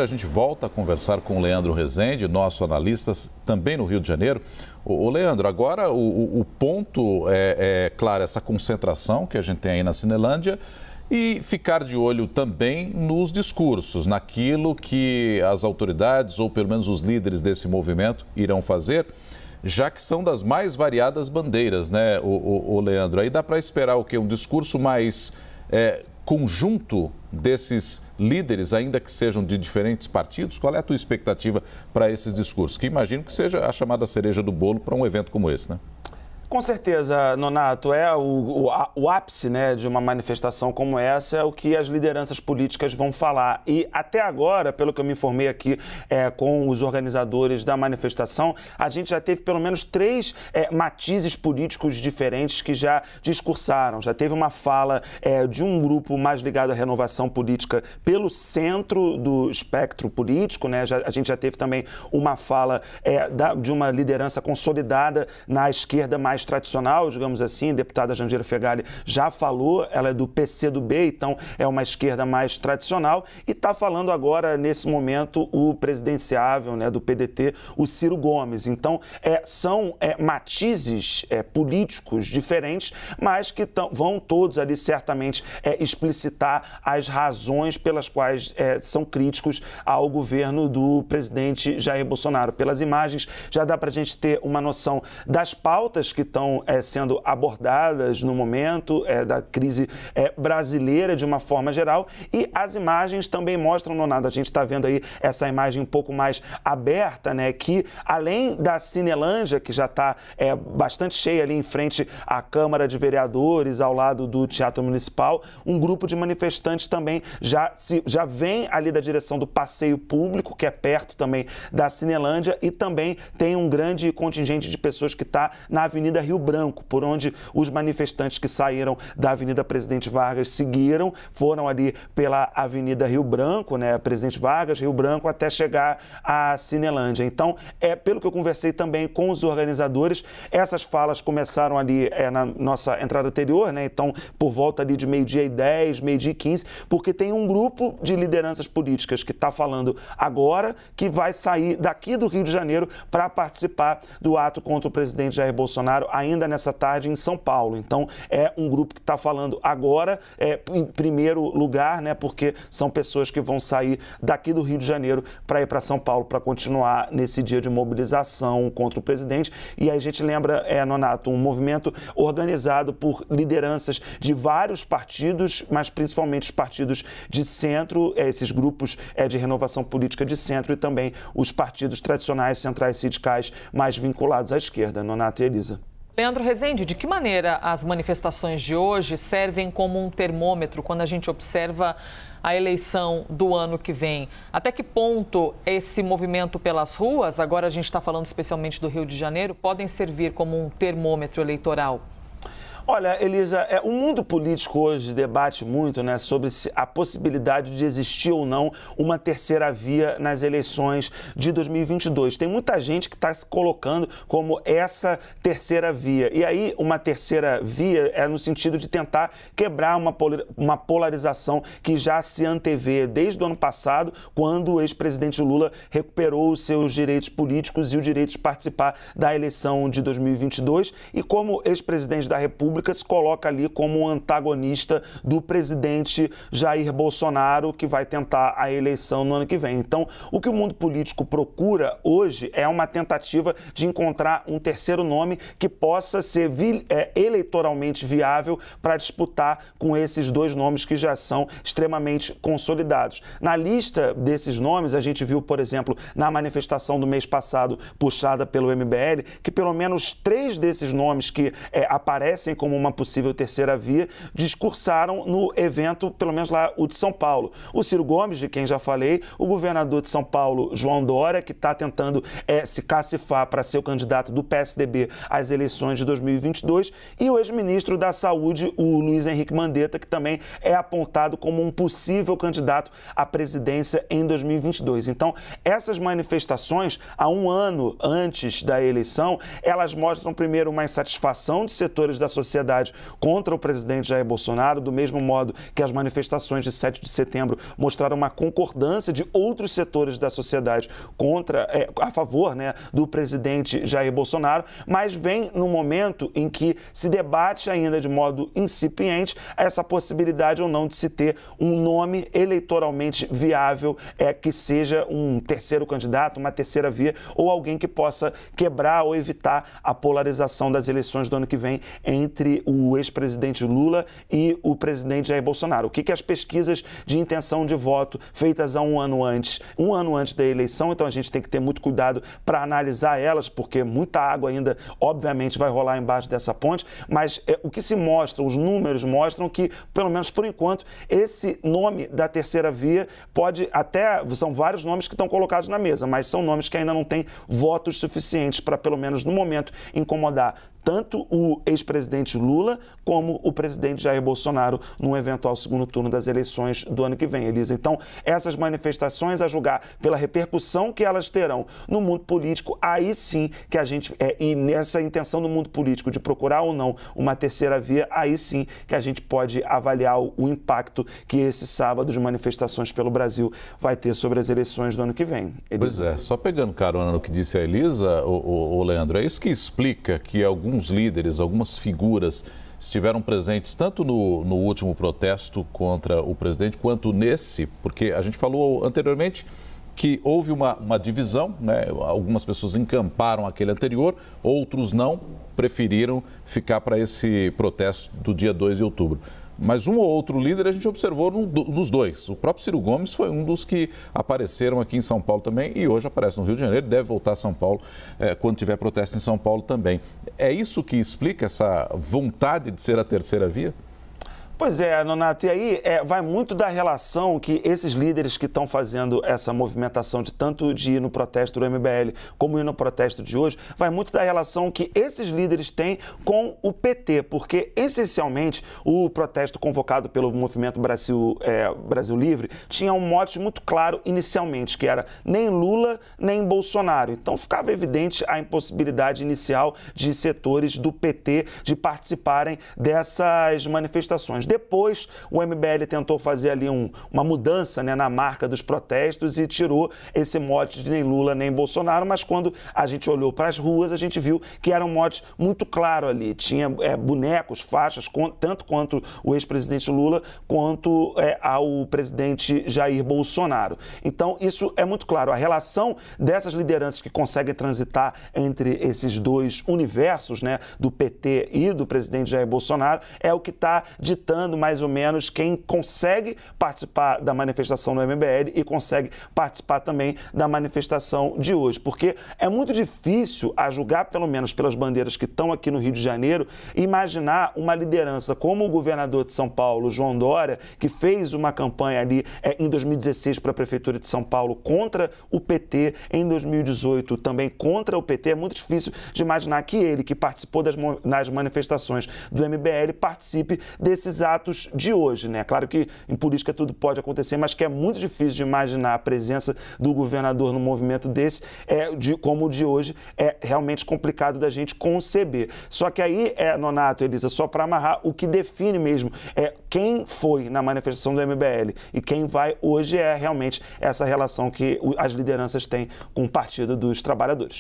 A gente volta a conversar com o Leandro Rezende, nosso analista, também no Rio de Janeiro. O Leandro, agora o ponto claro, essa concentração que a gente tem aí na Cinelândia e ficar de olho também nos discursos, naquilo que as autoridades, ou pelo menos os líderes desse movimento, irão fazer, já que são das mais variadas bandeiras, né, o Leandro? Aí dá para esperar o quê? Um discurso mais conjunto desses líderes, ainda que sejam de diferentes partidos? Qual é a tua expectativa para esses discursos? Que imagino que seja a chamada cereja do bolo para um evento como esse, né? Com certeza, Nonato, o ápice, né, de uma manifestação como essa é o que as lideranças políticas vão falar. E até agora, pelo que eu me informei aqui com os organizadores da manifestação, a gente já teve pelo menos 3 matizes políticos diferentes que já discursaram. Já teve uma fala de um grupo mais ligado à renovação política pelo centro do espectro político, né? A gente já teve também uma fala de uma liderança consolidada na esquerda mais tradicional, digamos assim. A deputada Jandira Fegali já falou, ela é do PCdoB, então é uma esquerda mais tradicional, e está falando agora, nesse momento, o presidenciável, né, do PDT, o Ciro Gomes. Então, são matizes políticos diferentes, mas que vão todos ali certamente explicitar as razões pelas quais são críticos ao governo do presidente Jair Bolsonaro. Pelas imagens, já dá para a gente ter uma noção das pautas que estão sendo abordadas no momento, da crise brasileira de uma forma geral, e as imagens também mostram, Nonato, a gente está vendo aí essa imagem um pouco mais aberta, né, que além da Cinelândia, que já está bastante cheia ali em frente à Câmara de Vereadores, ao lado do Teatro Municipal, um grupo de manifestantes também já vem ali da direção do Passeio Público, que é perto também da Cinelândia, e também tem um grande contingente de pessoas que está na Avenida Rio Branco, por onde os manifestantes que saíram da Avenida Presidente Vargas seguiram, foram ali pela Avenida Rio Branco, né, Presidente Vargas, Rio Branco, até chegar à Cinelândia. Então, pelo que eu conversei também com os organizadores, essas falas começaram ali na nossa entrada anterior, né, então por volta ali de 12h10, 12h15, porque tem um grupo de lideranças políticas que está falando agora, que vai sair daqui do Rio de Janeiro para participar do ato contra o presidente Jair Bolsonaro ainda nessa tarde em São Paulo. Então, é um grupo que está falando agora, em primeiro lugar, né, porque são pessoas que vão sair daqui do Rio de Janeiro para ir para São Paulo para continuar nesse dia de mobilização contra o presidente. E aí a gente lembra, Nonato, um movimento organizado por lideranças de vários partidos, mas principalmente os partidos de centro, esses grupos de renovação política de centro, e também os partidos tradicionais, centrais sindicais mais vinculados à esquerda. Nonato e Elisa. Leandro Rezende, de que maneira as manifestações de hoje servem como um termômetro quando a gente observa a eleição do ano que vem? Até que ponto esse movimento pelas ruas, agora a gente está falando especialmente do Rio de Janeiro, podem servir como um termômetro eleitoral? Olha, Elisa, o mundo político hoje debate muito, né, sobre a possibilidade de existir ou não uma terceira via nas eleições de 2022. Tem muita gente que está se colocando como essa terceira via. E aí, uma terceira via é no sentido de tentar quebrar uma polarização que já se antevê desde o ano passado, quando o ex-presidente Lula recuperou os seus direitos políticos e o direito de participar da eleição de 2022. E como ex-presidente da República, se coloca ali como um antagonista do presidente Jair Bolsonaro, que vai tentar a eleição no ano que vem. Então, o que o mundo político procura hoje é uma tentativa de encontrar um terceiro nome que possa ser eleitoralmente viável para disputar com esses dois nomes que já são extremamente consolidados. Na lista desses nomes, a gente viu, por exemplo, na manifestação do mês passado, puxada pelo MBL, que pelo menos 3 desses nomes que aparecem como uma possível terceira via, discursaram no evento, pelo menos lá, o de São Paulo. O Ciro Gomes, de quem já falei, o governador de São Paulo, João Dória, que está tentando se cacifar para ser o candidato do PSDB às eleições de 2022, e o ex-ministro da Saúde, o Luiz Henrique Mandetta, que também é apontado como um possível candidato à presidência em 2022. Então, essas manifestações, há um ano antes da eleição, elas mostram primeiro uma insatisfação de setores da sociedade sociedade contra o presidente Jair Bolsonaro, do mesmo modo que as manifestações de 7 de setembro mostraram uma concordância de outros setores da sociedade a favor, né, do presidente Jair Bolsonaro, mas vem no momento em que se debate ainda de modo incipiente essa possibilidade ou não de se ter um nome eleitoralmente viável que seja um terceiro candidato, uma terceira via ou alguém que possa quebrar ou evitar a polarização das eleições do ano que vem entre o ex-presidente Lula e o presidente Jair Bolsonaro. O que as pesquisas de intenção de voto feitas há um ano antes da eleição, então a gente tem que ter muito cuidado para analisar elas, porque muita água ainda, obviamente, vai rolar embaixo dessa ponte, mas o que se mostra, os números mostram que, pelo menos por enquanto, esse nome da terceira via são vários nomes que estão colocados na mesa, mas são nomes que ainda não têm votos suficientes para, pelo menos no momento, incomodar tanto o ex-presidente Lula como o presidente Jair Bolsonaro num eventual segundo turno das eleições do ano que vem, Elisa. Então, essas manifestações, a julgar pela repercussão que elas terão no mundo político, aí sim que a gente, e nessa intenção do mundo político de procurar ou não uma terceira via, aí sim que a gente pode avaliar o impacto que esse sábado de manifestações pelo Brasil vai ter sobre as eleições do ano que vem. Pois é, só pegando carona no que disse a Elisa, o Leandro, é isso que explica que alguns líderes, algumas figuras estiveram presentes tanto no último protesto contra o presidente quanto nesse, porque a gente falou anteriormente que houve uma divisão, né? Algumas pessoas encamparam aquele anterior, outros não, preferiram ficar para esse protesto do dia 2 de outubro. Mas um ou outro líder a gente observou nos dois. O próprio Ciro Gomes foi um dos que apareceram aqui em São Paulo também e hoje aparece no Rio de Janeiro, deve voltar a São Paulo quando tiver protesto em São Paulo também. É isso que explica essa vontade de ser a terceira via? Pois é, Nonato, e aí vai muito da relação que esses líderes que estão fazendo essa movimentação de tanto de ir no protesto do MBL como ir no protesto de hoje, vai muito da relação que esses líderes têm com o PT, porque essencialmente o protesto convocado pelo Movimento Brasil Livre tinha um mote muito claro inicialmente, que era nem Lula nem Bolsonaro. Então ficava evidente a impossibilidade inicial de setores do PT de participarem dessas manifestações. Depois, o MBL tentou fazer ali uma mudança, né, na marca dos protestos e tirou esse mote de nem Lula nem Bolsonaro, mas quando a gente olhou para as ruas, a gente viu que era um mote muito claro ali. Tinha bonecos, faixas, tanto quanto o ex-presidente Lula, quanto ao presidente Jair Bolsonaro. Então, isso é muito claro. A relação dessas lideranças que conseguem transitar entre esses dois universos, né, do PT e do presidente Jair Bolsonaro, é o que está ditando mais ou menos quem consegue participar da manifestação do MBL e consegue participar também da manifestação de hoje. Porque é muito difícil, a julgar pelo menos pelas bandeiras que estão aqui no Rio de Janeiro, imaginar uma liderança como o governador de São Paulo, João Dória, que fez uma campanha ali em 2016 para a Prefeitura de São Paulo contra o PT, em 2018 também contra o PT. É muito difícil de imaginar que ele, que participou das manifestações do MBL, participe desses atos de hoje, né? Claro que em política tudo pode acontecer, mas que é muito difícil de imaginar a presença do governador num movimento desse, como o de hoje, é realmente complicado da gente conceber. Só que aí, Nonato, Elisa, só para amarrar, o que define mesmo quem foi na manifestação do MBL e quem vai hoje é realmente essa relação que as lideranças têm com o Partido dos Trabalhadores.